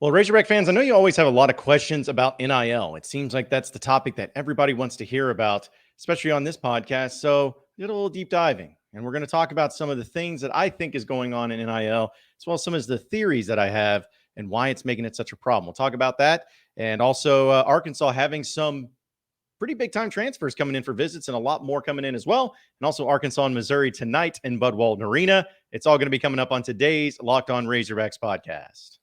Well, Razorback fans, I know you always have a lot of questions about NIL. It seems like that's the topic that everybody wants to hear about, especially on this podcast. So, did a little deep diving, and we're going to talk about some of the things that I think is going on in NIL, as well as some of the theories that I have and why it's making it such a problem. We'll talk about that, and also Arkansas having some pretty big time transfers coming in for visits and a lot more coming in as well. And also Arkansas and Missouri tonight in Bud Walton Arena. It's all going to be coming up on today's Locked On Razorbacks podcast.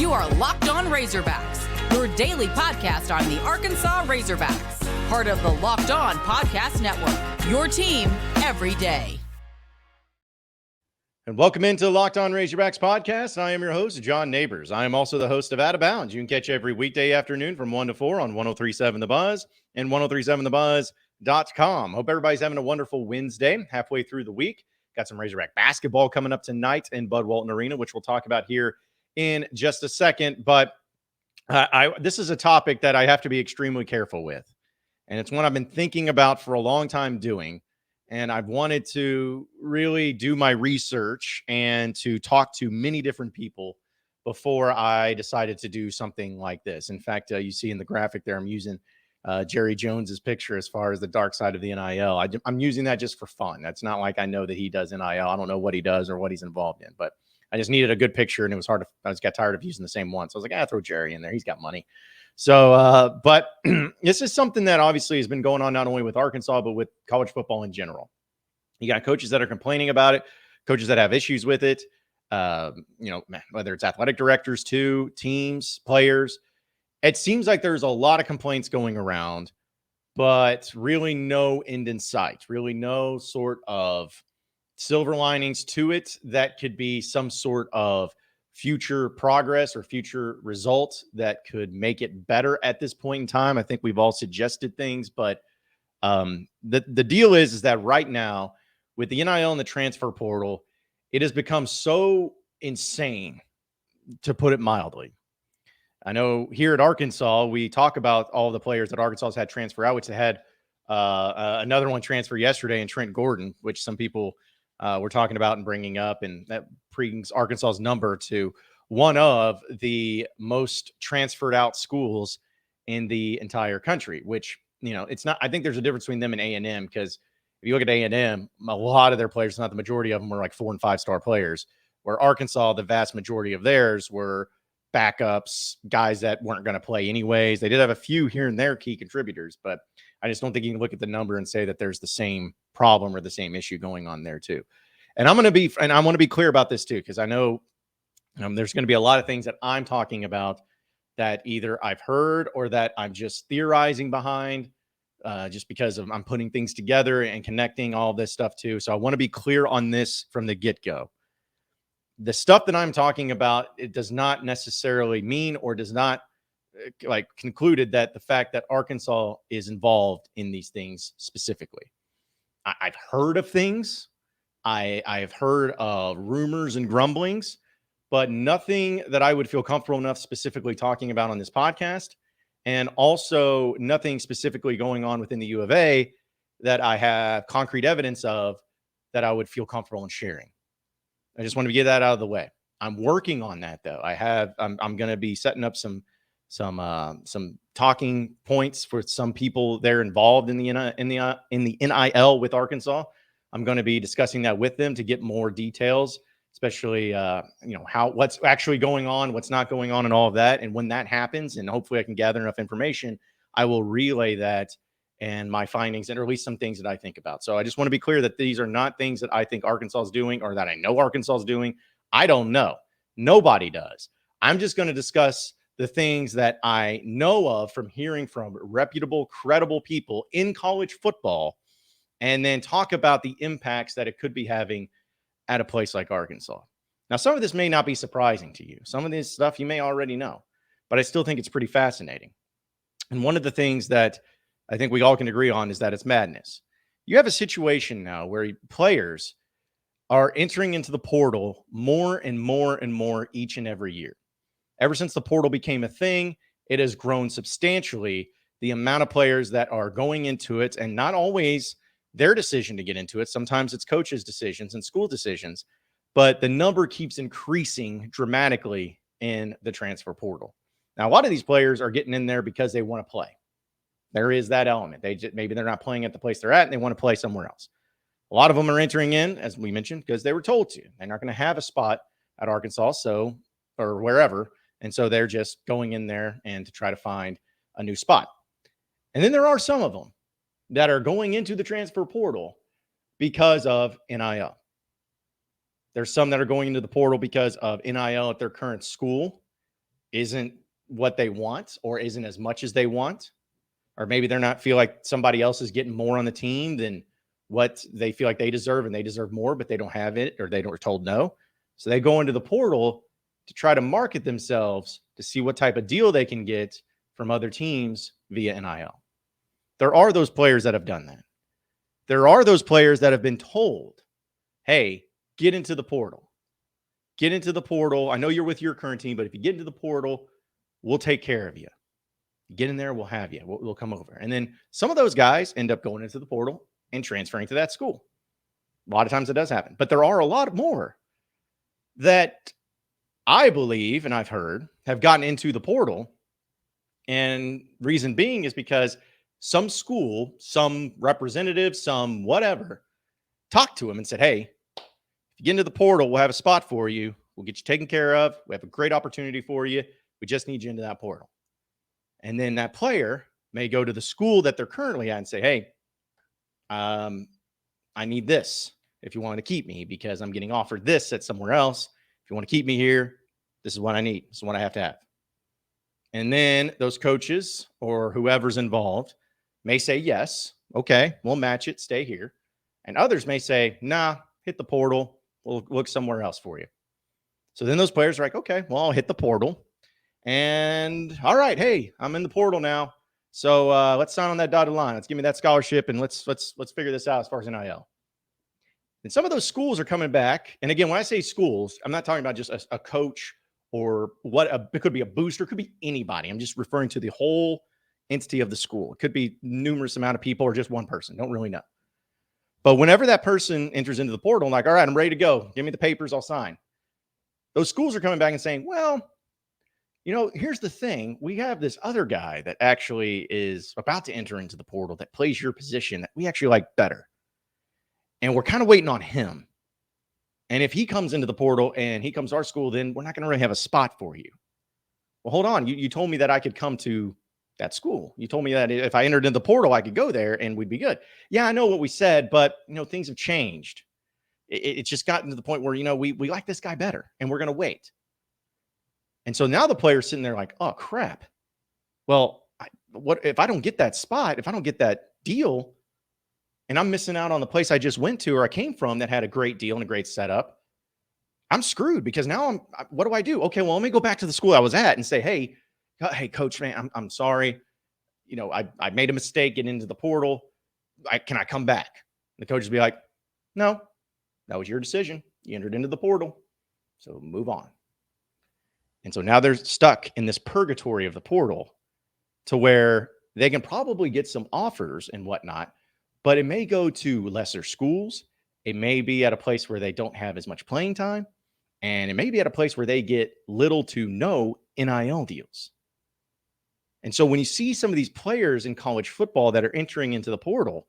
You are Locked On Razorbacks, your daily podcast on the Arkansas Razorbacks, part of the Locked On Podcast Network, your team every day. And welcome into the Locked On Razorbacks podcast. I am your host, John Nabors. I am also the host of Out of Bounds. You can catch every weekday afternoon from 1 to 4 on 103.7 The Buzz and 103.7thebuzz.com. Hope everybody's having a wonderful Wednesday, halfway through the week. Got some Razorback basketball coming up tonight in Bud Walton Arena, which we'll talk about here in just a second. But this is a topic that I have to be extremely careful with. And it's one I've been thinking about for a long time doing. And I've wanted to really do my research and to talk to many different people before I decided to do something like this. In fact, you see in the graphic there, I'm using Jerry Jones's picture as far as the dark side of the NIL. I'm using that just for fun. That's not like I know that he does NIL. I don't know what he does or what he's involved in, but I just needed a good picture, and it was hard to. I just got tired of using the same one, so I was like, throw Jerry in there. He's got money. So, but this is something that obviously has been going on not only with Arkansas, but with college football in general. You got coaches that are complaining about it, coaches that have issues with it, whether it's athletic directors too, teams, players. It seems like there's a lot of complaints going around, but really no end in sight, really no sort of silver linings to it that could be some sort of future progress or future results that could make it better at this point in time. I think we've all suggested things, but the deal is that right now with the NIL and the transfer portal, it has become so insane, to put it mildly. I know here at Arkansas, we talk about all the players that Arkansas has had transfer out, which they had another one transfer yesterday in Trent Gordon, which some people we're talking about and bringing up, and that brings Arkansas's number to one of the most transferred out schools in the entire country, which, it's not, I think there's a difference between them and A&M, because if you look at A&M, a lot of their players, not the majority of them, were like 4- and 5-star players, where Arkansas, the vast majority of theirs were backups, guys that weren't going to play anyways. They did have a few here and there key contributors, but I just don't think you can look at the number and say that there's the same problem or the same issue going on there too. And I want to be clear about this too, because I know there's going to be a lot of things that I'm talking about that either I've heard or that I'm just theorizing behind, just because I'm putting things together and connecting all this stuff too. So I want to be clear on this from the get-go. The stuff that I'm talking about, it does not necessarily mean or does not concluded that the fact that Arkansas is involved in these things specifically. I've heard of things. I've heard of rumors and grumblings, but nothing that I would feel comfortable enough specifically talking about on this podcast. And also nothing specifically going on within the U of A that I have concrete evidence of that I would feel comfortable in sharing. I just want to get that out of the way. I'm working on that though. I'm going to be setting up some talking points for some people there involved in the NIL with Arkansas. I'm going to be discussing that with them to get more details, especially what's actually going on, what's not going on, and all of that. And when that happens, and hopefully I can gather enough information, I will relay that and my findings, and or at least some things that I think about. So I just want to be clear that these are not things that I think Arkansas is doing or that I know Arkansas is doing. I don't know. Nobody does. I'm just going to discuss the things that I know of from hearing from reputable, credible people in college football, and then talk about the impacts that it could be having at a place like Arkansas. Now, some of this may not be surprising to you. Some of this stuff you may already know, but I still think it's pretty fascinating. And one of the things that I think we all can agree on is that it's madness. You have a situation now where players are entering into the portal more and more and more each and every year. Ever since the portal became a thing, it has grown substantially, the amount of players that are going into it, and not always their decision to get into it. Sometimes it's coaches' decisions and school decisions, but the number keeps increasing dramatically in the transfer portal. Now, a lot of these players are getting in there because they want to play. There is that element. Maybe they're not playing at the place they're at and they want to play somewhere else. A lot of them are entering in, as we mentioned, because they were told to. They're not going to have a spot at Arkansas, or wherever. And so they're just going in there and to try to find a new spot. And then there are some of them that are going into the transfer portal because of NIL. There's some that are going into the portal because of NIL at their current school isn't what they want or isn't as much as they want. Or maybe they're not feel like somebody else is getting more on the team than what they feel like they deserve, and they deserve more, but they don't have it, or they were told no. So they go into the portal to try to market themselves to see what type of deal they can get from other teams via NIL. There are those players that have done that. There are those players that have been told, hey, get into the portal. Get into the portal. I know you're with your current team, but if you get into the portal, we'll take care of you. Get in there, we'll have you. We'll come over. And then some of those guys end up going into the portal and transferring to that school. A lot of times it does happen. But there are a lot more that I believe, and I've heard, have gotten into the portal. And reason being is because some school, some representative, some whatever, talked to him and said, hey, if you get into the portal, we'll have a spot for you. We'll get you taken care of. We have a great opportunity for you. We just need you into that portal. And then that player may go to the school that they're currently at and say, hey, I need this if you want to keep me because I'm getting offered this at somewhere else. If you want to keep me here, this is what I need. This is what I have to have. And then those coaches or whoever's involved may say, yes, okay, we'll match it, stay here. And others may say, nah, hit the portal. We'll look somewhere else for you. So then those players are like, okay, well, I'll hit the portal. And all right, hey, I'm in the portal now. So let's sign on that dotted line. Let's give me that scholarship and let's figure this out as far as NIL. And some of those schools are coming back. And again, when I say schools, I'm not talking about just a coach or it could be a booster, it could be anybody. I'm just referring to the whole entity of the school. It could be numerous amount of people or just one person. Don't really know. But whenever that person enters into the portal, I'm like, all right, I'm ready to go. Give me the papers, I'll sign. Those schools are coming back and saying, well, you know, here's the thing. We have this other guy that actually is about to enter into the portal that plays your position that we actually like better. And we're kind of waiting on him. And if he comes into the portal and he comes to our school, then we're not going to really have a spot for you. Well, hold on. You told me that I could come to that school. You told me that if I entered in the portal, I could go there and we'd be good. Yeah, I know what we said, but, you know, things have changed. It's just gotten to the point where, you know, we like this guy better and we're going to wait. And so now the player's sitting there like, oh, crap. Well, what if I don't get that spot, if I don't get that deal, and I'm missing out on the place I just went to or I came from that had a great deal and a great setup, I'm screwed because now what do I do? Okay, well, let me go back to the school I was at and say, hey, coach, man, I'm sorry. You know, I made a mistake getting into the portal. Can I come back? And the coach would be like, no, that was your decision. You entered into the portal. So move on. And so now they're stuck in this purgatory of the portal to where they can probably get some offers and whatnot, but it may go to lesser schools. It may be at a place where they don't have as much playing time. And it may be at a place where they get little to no NIL deals. And so when you see some of these players in college football that are entering into the portal,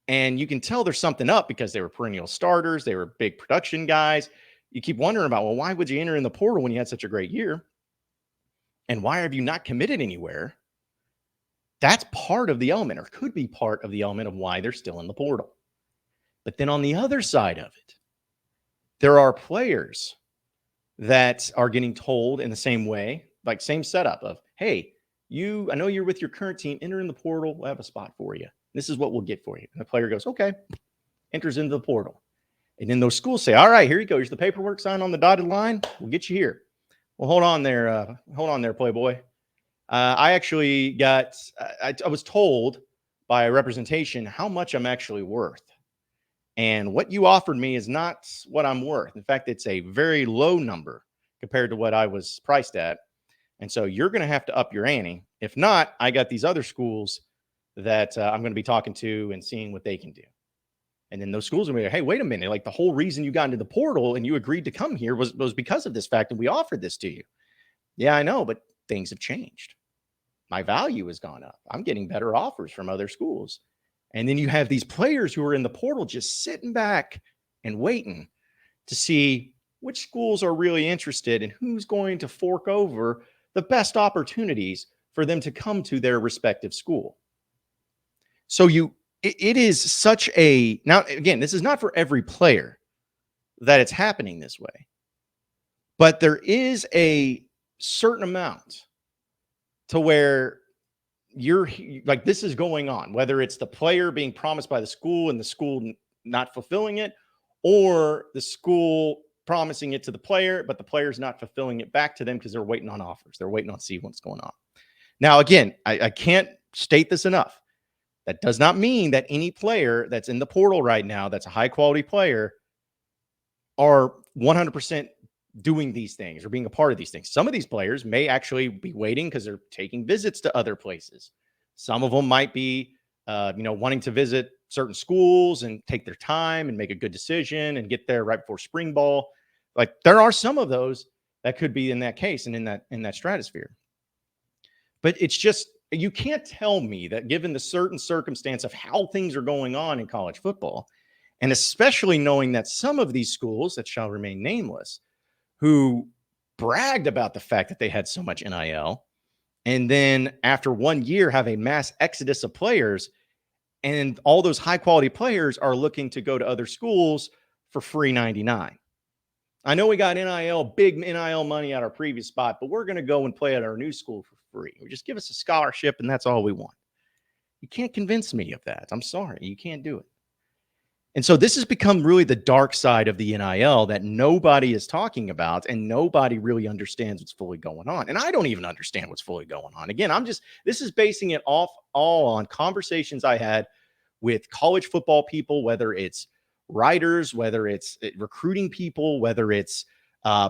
and you can tell there's something up because they were perennial starters, they were big production guys. You keep wondering about, well, why would you enter in the portal when you had such a great year? And why have you not committed anywhere? That's part of the element, or could be part of the element of why they're still in the portal. But then on the other side of it, there are players that are getting told in the same way, like same setup of, hey, I know you're with your current team, enter in the portal, we'll have a spot for you. This is what we'll get for you. And the player goes, okay, enters into the portal. And then those schools say, all right, here you go. Here's the paperwork, sign on the dotted line. We'll get you here. Well, hold on there, Playboy. I actually I was told by a representation how much I'm actually worth. And what you offered me is not what I'm worth. In fact, it's a very low number compared to what I was priced at. And so you're going to have to up your ante. If not, I got these other schools that I'm going to be talking to and seeing what they can do. And then those schools will be like, hey, wait a minute. Like the whole reason you got into the portal and you agreed to come here was because of this fact. And we offered this to you. Yeah, I know, but things have changed. My value has gone up. I'm getting better offers from other schools. And then you have these players who are in the portal just sitting back and waiting to see which schools are really interested and who's going to fork over the best opportunities for them to come to their respective school. So it is such a, now again, this is not for every player that it's happening this way, but there is a certain amount to where you're like, this is going on, whether it's the player being promised by the school and the school not fulfilling it, or the school promising it to the player, but the player's not fulfilling it back to them because they're waiting on offers. They're waiting on see what's going on. Now, again, I can't state this enough. That does not mean that any player that's in the portal right now, that's a high quality player, are 100% doing these things or being a part of these things. Some of these players may actually be waiting because they're taking visits to other places. Some of them might be, wanting to visit certain schools and take their time and make a good decision and get there right before spring ball. Like there are some of those that could be in that case and in that stratosphere. But it's just, you can't tell me that given the certain circumstance of how things are going on in college football, and especially knowing that some of these schools that shall remain nameless, who bragged about the fact that they had so much NIL, and then after 1 year have a mass exodus of players, and all those high quality players are looking to go to other schools for free 99. I know we got big NIL money at our previous spot, but we're going to go and play at our new school for free. Or just give us a scholarship and that's all we want. You can't convince me of that. I'm sorry. You can't do it. And so this has become really the dark side of the NIL that nobody is talking about and nobody really understands what's fully going on. And I don't even understand what's fully going on. Again, this is basing it all on conversations I had with college football people, whether it's writers, whether it's recruiting people, whether it's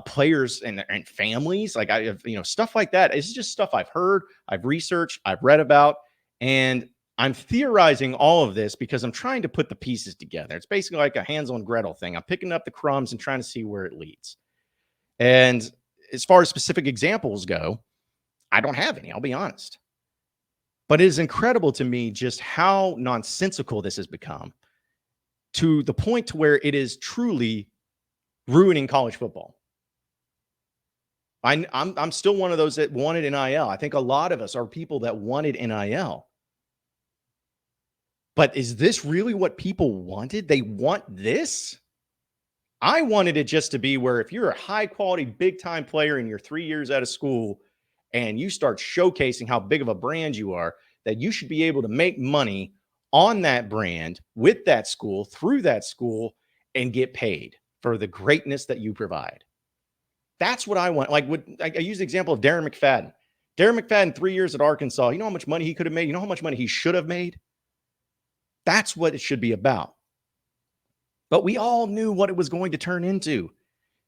players and families, like I have, stuff like that. It's just stuff I've heard, I've researched, I've read about, and I'm theorizing all of this because I'm trying to put the pieces together. It's basically like a Hansel and Gretel thing. I'm picking up the crumbs and trying to see where it leads. And as far as specific examples go, I don't have any, I'll be honest. But it is incredible to me just how nonsensical this has become, to the point to where it is truly ruining college football. I'm still one of those that wanted NIL. I think a lot of us are people that wanted NIL. But is this really what people wanted? They want this? I wanted it just to be where if you're a high quality, big time player and you're 3 years out of school and you start showcasing how big of a brand you are, that you should be able to make money on that brand with that school, through that school, and get paid for the greatness that you provide. That's what I want. Like I use the example of Darren McFadden. Darren McFadden, 3 years at Arkansas, you know how much money he could have made? You know how much money he should have made? That's what it should be about. But we all knew what it was going to turn into.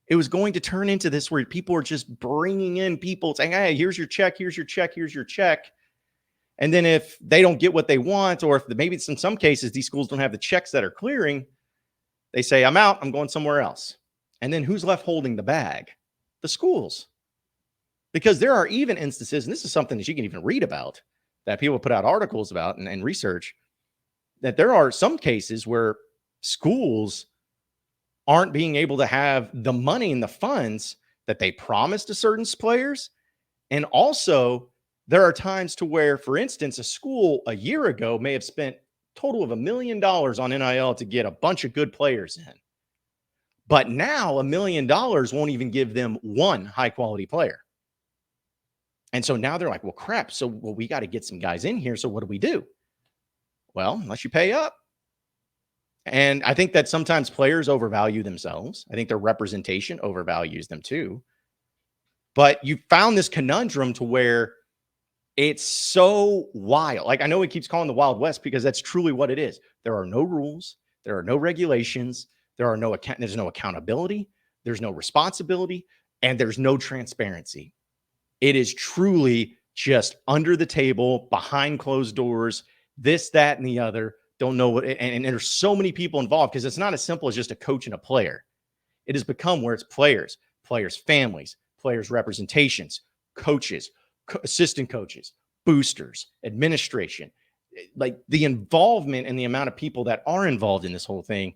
It was going to turn into this where people are just bringing in people saying, hey, here's your check, here's your check, here's your check. And then if they don't get what they want, or if maybe it's in some cases, these schools don't have the checks that are clearing, they say, I'm out, I'm going somewhere else. And then who's left holding the bag? The schools. Because there are even instances, and this is something that you can even read about, that people put out articles about and research, that there are some cases where schools aren't being able to have the money and the funds that they promised to certain players. And also there are times to where, for instance, a school a year ago may have spent a total of $1 million on NIL to get a bunch of good players in. But now $1 million won't even give them one high quality player. And so now they're like, well, crap. So, we got to get some guys in here. So what do we do? Well, unless you pay up. And I think that sometimes players overvalue themselves. I think their representation overvalues them too. But you found this conundrum to where it's so wild. Like, I know it keeps calling the Wild West because that's truly what it is. There are no rules. There are no regulations. There's no accountability. There's no responsibility. And there's no transparency. It is truly just under the table, behind closed doors, this, that, and the other, don't know what, and there's so many people involved because it's not as simple as just a coach and a player. It has become where it's players, families, players' representations, coaches, assistant coaches, boosters, administration. Like the involvement and the amount of people that are involved in this whole thing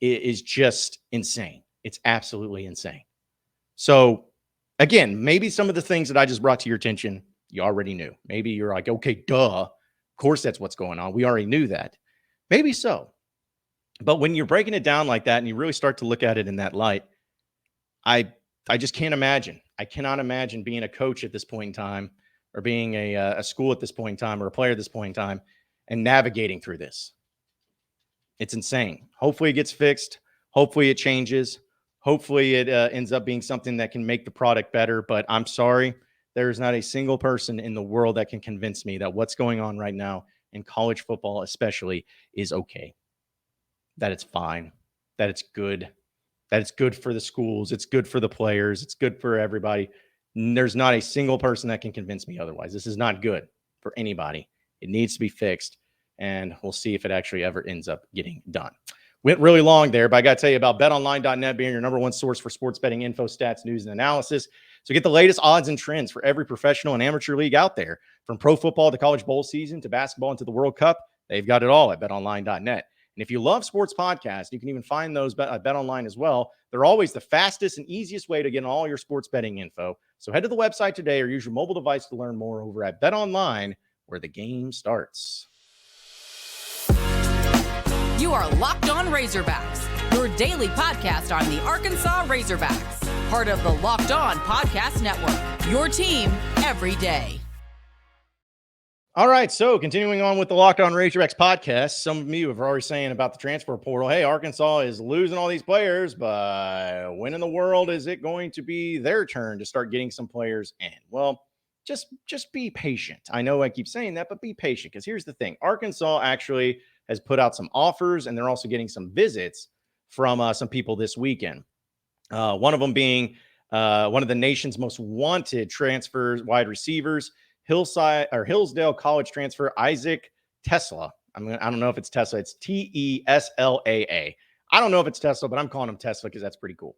is just insane. It's absolutely insane. So again, maybe some of the things that I just brought to your attention, you already knew. Maybe you're like, okay, duh. Of course, that's what's going on. We already knew that. Maybe so. But when you're breaking it down like that and you really start to look at it in that light, I just can't imagine. I cannot imagine being a coach at this point in time or being a school at this point in time or a player at this point in time and navigating through this. It's insane. Hopefully it gets fixed. Hopefully it changes. Hopefully it ends up being something that can make the product better. But I'm sorry, there is not a single person in the world that can convince me that what's going on right now in college football especially is okay. That it's fine, that it's good, that it's good for the schools, it's good for the players, it's good for everybody. There's not a single person that can convince me otherwise. This is not good for anybody. It needs to be fixed, and we'll see if it actually ever ends up getting done. Went really long there, but I got to tell you about BetOnline.net being your number one source for sports betting info, stats, news, and analysis. So get the latest odds and trends for every professional and amateur league out there. From pro football to college bowl season to basketball and to the World Cup, they've got it all at BetOnline.net. And if you love sports podcasts, you can even find those at BetOnline as well. They're always the fastest and easiest way to get all your sports betting info. So head to the website today or use your mobile device to learn more over at BetOnline, where the game starts. You are Locked On Razorbacks, your daily podcast on the Arkansas Razorbacks, part of the Locked On Podcast Network, your team every day. All right, so continuing on with the Locked On Razorbacks podcast, some of you have already saying about the transfer portal, hey, Arkansas is losing all these players, but when in the world is it going to be their turn to start getting some players in? Well, just be patient. I know I keep saying that, but be patient, because here's the thing. Arkansas actually has put out some offers, and they're also getting some visits from some people this weekend. One of them being one of the nation's most wanted transfers, wide receivers, Hillsdale College transfer Isaac Tesla. I don't know if it's Tesla. It's Teslaa. I don't know if it's Tesla, but I'm calling him Tesla because that's pretty cool.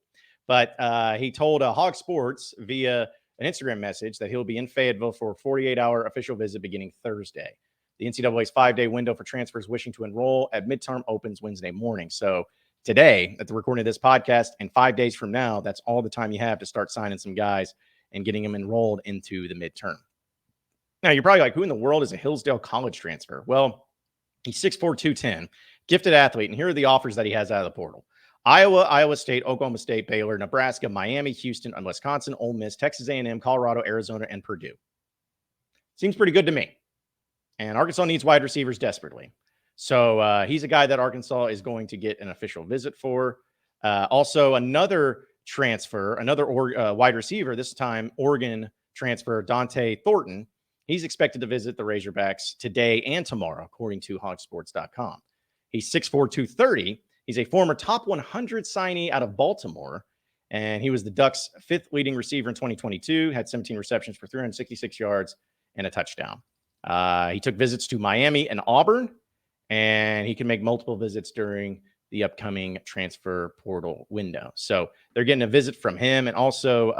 But he told Hogs Sports via an Instagram message that he'll be in Fayetteville for a 48-hour official visit beginning Thursday. The NCAA's 5-day window for transfers wishing to enroll at midterm opens Wednesday morning. So today, at the recording of this podcast, and 5 days from now, that's all the time you have to start signing some guys and getting them enrolled into the midterm. Now, you're probably like, who in the world is a Hillsdale College transfer? Well, he's 6'4", 210, gifted athlete, and here are the offers that he has out of the portal. Iowa State, Oklahoma State, Baylor, Nebraska, Miami, Houston, Wisconsin, Ole Miss, Texas A&M, Colorado, Arizona, and Purdue. Seems pretty good to me. And Arkansas needs wide receivers desperately. So he's a guy that Arkansas is going to get an official visit for. Also, another transfer, another wide receiver, this time Oregon transfer, Dante Thornton. He's expected to visit the Razorbacks today and tomorrow, according to hogsports.com. He's 6'4", 230. He's a former top 100 signee out of Baltimore, and he was the Ducks' fifth leading receiver in 2022, had 17 receptions for 366 yards and a touchdown. He took visits to Miami and Auburn, and he can make multiple visits during the upcoming transfer portal window. So they're getting a visit from him, and also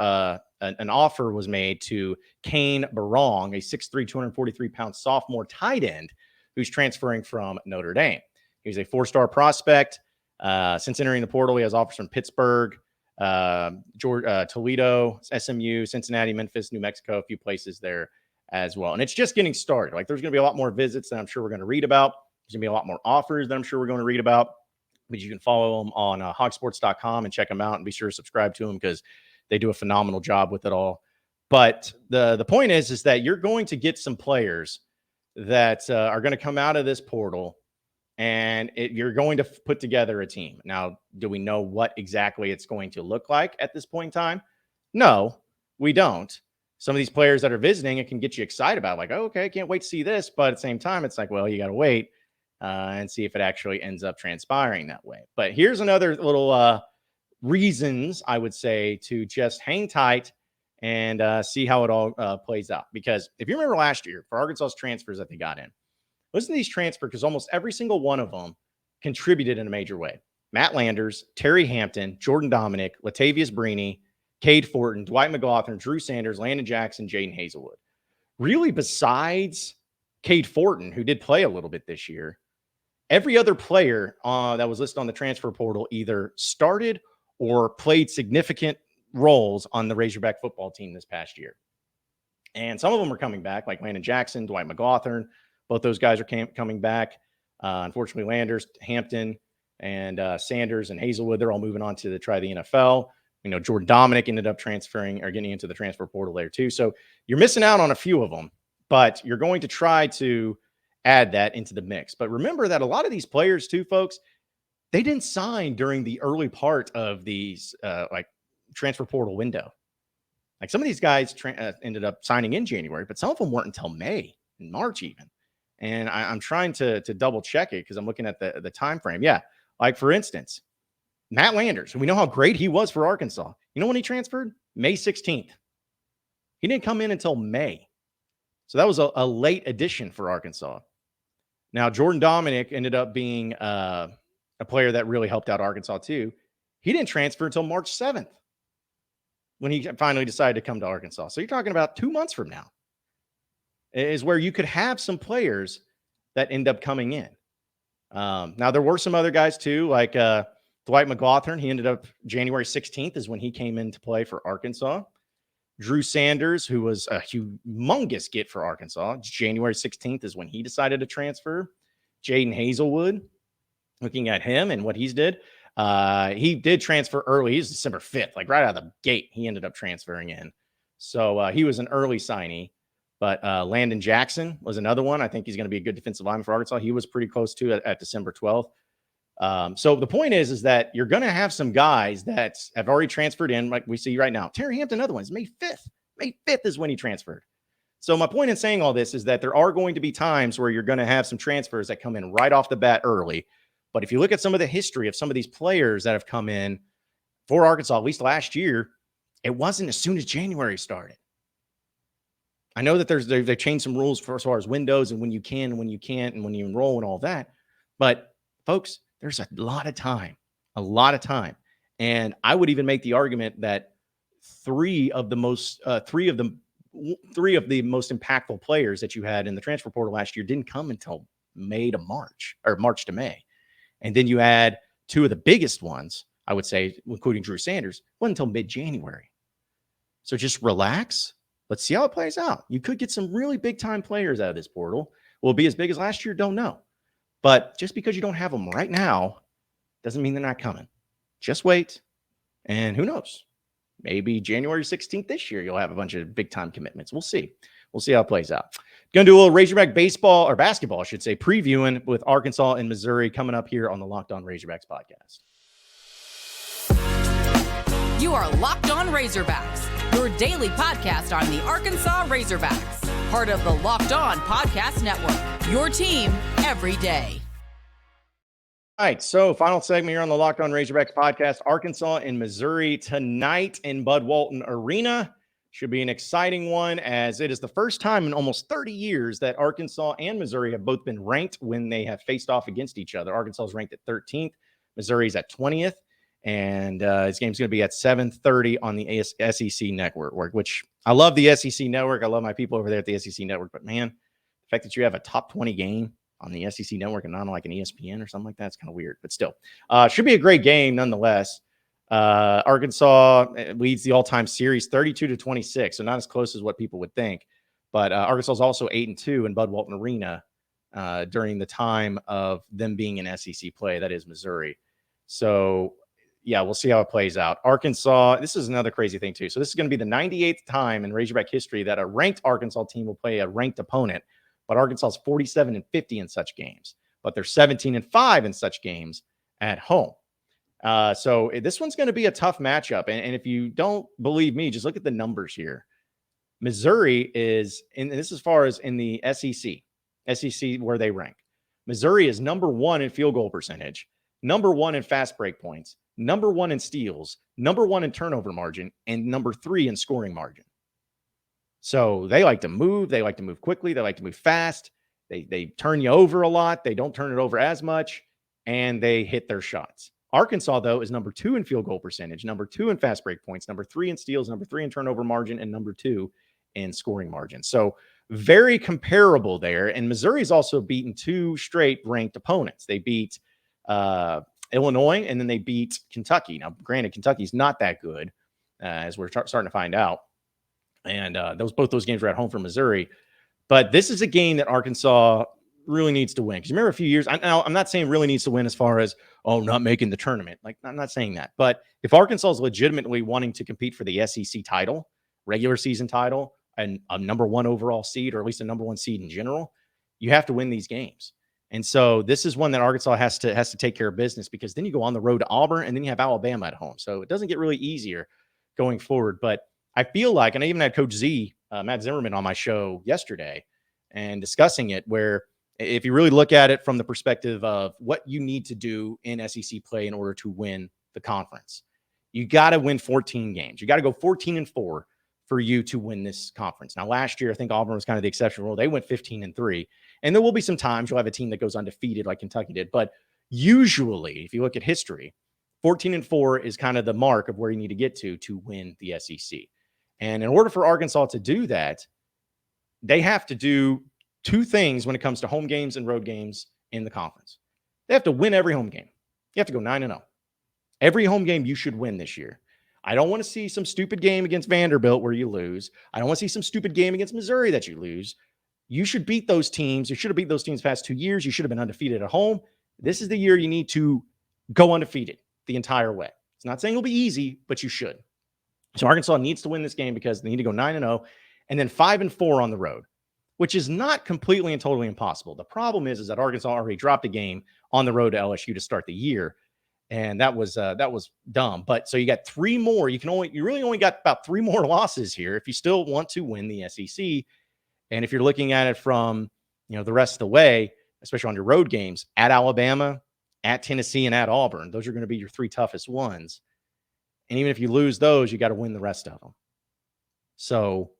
an offer was made to Kane Barong, a 6'3", 243-pound sophomore tight end who's transferring from Notre Dame. He's a four-star prospect. Since entering the portal, he has offers from Pittsburgh, Toledo, SMU, Cincinnati, Memphis, New Mexico, a few places there as well. And it's just getting started. Like, there's going to be a lot more visits that I'm sure we're going to read about. There's going to be a lot more offers that I'm sure we're going to read about. But you can follow them on hogsports.com and check them out, and be sure to subscribe to them because they do a phenomenal job with it all. But the point is that you're going to get some players that are going to come out of this portal, and you're going to put together a team. Now, do we know what exactly it's going to look like at this point in time? No, we don't. Some of these players that are visiting, it can get you excited about, like, oh, okay, I can't wait to see this. But at the same time, it's like, well, you got to wait and see if it actually ends up transpiring that way. But here's another little reasons, I would say, to just hang tight and see how it all plays out. Because if you remember last year, for Arkansas's transfers that they got in, Listen to these transfers because almost every single one of them contributed in a major way. Matt Landers, Terry Hampton, Jordan Dominic, Latavius Brini, Cade Fortin, Dwight McLaughlin, Drew Sanders, Landon Jackson, Jaden Hazelwood. Really, besides Cade Fortin, who did play a little bit this year, every other player that was listed on the transfer portal either started or played significant roles on the Razorback football team this past year. And some of them are coming back, like Landon Jackson, Dwight McLaughlin. Both those guys are coming back. Unfortunately, Landers, Hampton, and Sanders and Hazelwood, they're all moving on to try the NFL. Jordan Dominic ended up transferring or getting into the transfer portal there too. So you're missing out on a few of them, but you're going to try to add that into the mix. But remember that a lot of these players too, folks, they didn't sign during the early part of these transfer portal window. Like some of these guys ended up signing in January, but some of them weren't until May and March even. And I'm trying to double check it because I'm looking at the time frame. Yeah, like for instance, Matt Landers, we know how great he was for Arkansas. You know when he transferred? May 16th. He didn't come in until May. So that was a late addition for Arkansas. Now, Jordan Dominic ended up being a player that really helped out Arkansas too. He didn't transfer until March 7th when he finally decided to come to Arkansas. So you're talking about 2 months from now is where you could have some players that end up coming in. Now, there were some other guys too, like Dwight McLaughlin. He ended up January 16th is when he came into play for Arkansas. Drew Sanders, who was a humongous get for Arkansas. January 16th is when he decided to transfer. Jaden Hazelwood, looking at him and what he's did. He did transfer early. He's December 5th, like right out of the gate, he ended up transferring in. So he was an early signee. But Landon Jackson was another one. I think he's going to be a good defensive lineman for Arkansas. He was pretty close to it at December 12th. So the point is that you're going to have some guys that have already transferred in, like we see right now. Terry Hampton, another one, is May 5th. May 5th is when he transferred. So my point in saying all this is that there are going to be times where you're going to have some transfers that come in right off the bat early. But if you look at some of the history of some of these players that have come in for Arkansas, at least last year, it wasn't as soon as January started. I know that they've changed some rules for as far as windows and when you can and when you can't and when you enroll and all that. But folks, there's a lot of time. And I would even make the argument that three of the most impactful players that you had in the transfer portal last year didn't come until May to March or March to May. And then you add two of the biggest ones, I would say, including Drew Sanders, wasn't until mid-January. So just relax. Let's see how it plays out. You could get some really big-time players out of this portal. Will it be as big as last year? Don't know. But just because you don't have them right now doesn't mean they're not coming. Just wait. And who knows? Maybe January 16th this year, you'll have a bunch of big-time commitments. We'll see. We'll see how it plays out. Going to do a little Razorback baseball or basketball, I should say, previewing with Arkansas and Missouri coming up here on the Locked On Razorbacks podcast. You are Locked On Razorbacks, your daily podcast on the Arkansas Razorbacks, part of the Locked On Podcast Network, your team every day. All right, so final segment here on the Locked On Razorbacks podcast. Arkansas and Missouri tonight in Bud Walton Arena. Should be an exciting one, as it is the first time in almost 30 years that Arkansas and Missouri have both been ranked when they have faced off against each other. Arkansas is ranked at 13th. Missouri's at 20th. And this game's going to be at 7:30 on the SEC network, which I love the SEC network. I love my people over there at the SEC network. But, man, the fact that you have a top 20 game on the SEC network and not on like an ESPN or something like that, it's kind of weird. But still, should be a great game nonetheless. Arkansas leads the all-time series 32-26, so not as close as what people would think. But Arkansas is also 8-2 in Bud Walton Arena during the time of them being in SEC play. That is Missouri. So, yeah, we'll see how it plays out. Arkansas, this is another crazy thing too. So this is going to be the 98th time in Razorback history that a ranked Arkansas team will play a ranked opponent. But Arkansas is 47-50 in such games. But they're 17-5 in such games at home. So this one's going to be a tough matchup. And if you don't believe me, just look at the numbers here. Missouri is, and this is as far as in the SEC where they rank. Missouri is number 1 in field goal percentage, number 1 in fast break points, number 1 in steals, number 1 in turnover margin, and number 3 in scoring margin. So they like to move. They like to move quickly. They like to move fast. They turn you over a lot. They don't turn it over as much, and they hit their shots. Arkansas, though, is number 2 in field goal percentage, number 2 in fast break points, number 3 in steals, number 3 in turnover margin, and number 2 in scoring margin. So very comparable there. And Missouri's also beaten 2 straight ranked opponents. They beat Illinois, and then they beat Kentucky. Now, granted, Kentucky's not that good, as we're starting to find out. And both those games were at home for Missouri. But this is a game that Arkansas really needs to win. Because remember a few years, I'm not saying really needs to win as far as, not making the tournament. Like, I'm not saying that. But if Arkansas is legitimately wanting to compete for the SEC title, regular season title, and a number 1 overall seed, or at least a number 1 seed in general, you have to win these games. And so this is one that Arkansas has to take care of business, because then you go on the road to Auburn, and then you have Alabama at home. So it doesn't get really easier going forward. But I feel like, and I even had Coach Z, Matt Zimmerman, on my show yesterday and discussing it, where if you really look at it from the perspective of what you need to do in SEC play in order to win the conference, you got to win 14 games. You got to go 14-4 for you to win this conference. Now, last year, I think Auburn was kind of the exception rule. They went 15-3, and there will be some times you'll have a team that goes undefeated like Kentucky did. But usually, if you look at history, 14-4 is kind of the mark of where you need to get to win the SEC. And in order for Arkansas to do that, they have to do 2 things when it comes to home games and road games in the conference. They have to win every home game. You have to go 9-0. Every home game you should win this year. I don't want to see some stupid game against Vanderbilt where you lose. I don't want to see some stupid game against Missouri that you lose. You should beat those teams. You should have beat those teams past 2 years. You should have been undefeated at home. This is the year you need to go undefeated the entire way. It's not saying it'll be easy, but you should. So Arkansas needs to win this game because they need to go 9-0 and then 5-4 on the road, which is not completely and totally impossible. The problem is that Arkansas already dropped a game on the road to LSU to start the year, and that was dumb. But so you got 3 more. You really only got about 3 more losses here if you still want to win the SEC. And if you're looking at it from the rest of the way, especially on your road games, at Alabama, at Tennessee, and at Auburn, those are going to be your 3 toughest ones. And even if you lose those, you got to win the rest of them. So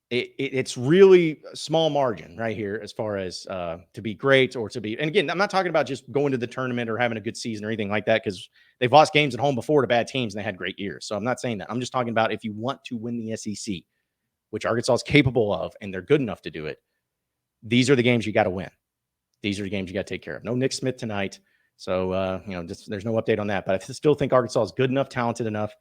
it's really a small margin right here as far as to be great or to be. And again, I'm not talking about just going to the tournament or having a good season or anything like that, because they've lost games at home before to bad teams and they had great years. So I'm not saying that. I'm just talking about if you want to win the SEC, which Arkansas is capable of, and they're good enough to do it, these are the games you got to win. These are the games you got to take care of. No Nick Smith tonight. So, there's no update on that. But I still think Arkansas is good enough, talented enough,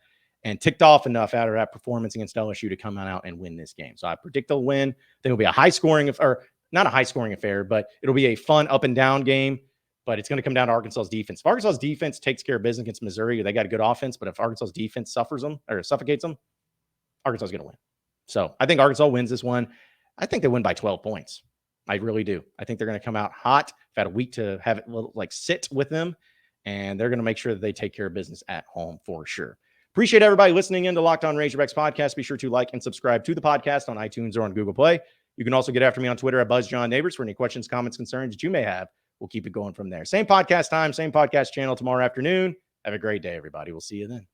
and ticked off enough out of that performance against LSU to come out and win this game. So I predict they'll win. I think it'll be a high-scoring, or not a high-scoring affair, but it'll be a fun up-and-down game. But it's going to come down to Arkansas's defense. If Arkansas's defense takes care of business against Missouri, they got a good offense. But if Arkansas's defense suffers them or suffocates them, Arkansas is going to win. So I think Arkansas wins this one. I think they win by 12 points. I really do. I think they're going to come out hot. I've had a week to have it sit with them, and they're going to make sure that they take care of business at home for sure. Appreciate everybody listening in to Locked On Razorbacks podcast. Be sure to like and subscribe to the podcast on iTunes or on Google Play. You can also get after me on Twitter at BuzzJohnNabors for any questions, comments, concerns that you may have. We'll keep it going from there. Same podcast time, same podcast channel tomorrow afternoon. Have a great day, everybody. We'll see you then.